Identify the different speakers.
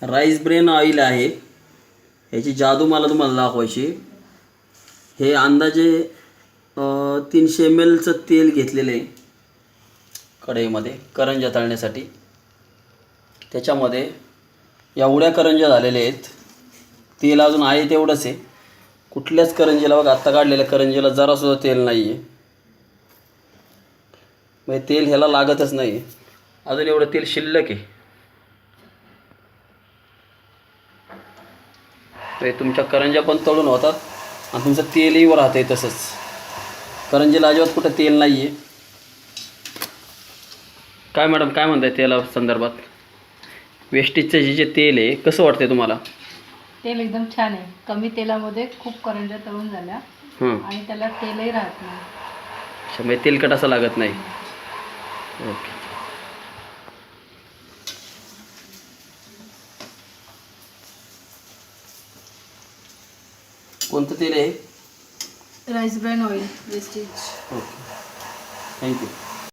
Speaker 1: Rice brain oil आहे. ह्याची जादू मला तुम्हाला दाखवायची. हे अंदाजे 300 ml चं तेल घेतलेलं आहे कढईमध्ये करंज्या तळण्यासाठी. त्याच्यामध्ये एवढ्या करंज्या झालेल्या आहेत. तेल अजून आहे तेवढंच आहे. कुठल्याच करंजीला बघा, आत्ता काढलेल्या करंजीला जरासुद्धा तेल नाही आहे. म्हणजे तेल ह्याला लागतच नाही. अजून एवढं तेल शिल्लक आहे. ते तुमच्या करंज्या पण तळून होतात आणि तुमचं तेलही राहतं आहे तसंच. करंजीला अजिबात कुठं तेल नाही आहे. काय मॅडम, काय म्हणताय तेला संदर्भात? वेस्टेजचं जे तेल आहे कसं वाटतंय तुम्हाला?
Speaker 2: तेल एकदम छान आहे. कमी तेलामध्ये खूप करंज्या तळून झाल्या आणि त्याला तेलही राहत नाही.
Speaker 1: अच्छा, म्हणजे तेलकट असं लागत नाही. ओके. कोणतं तेल आहे?
Speaker 2: Rice bran oil wastage.
Speaker 1: Okay, thank you.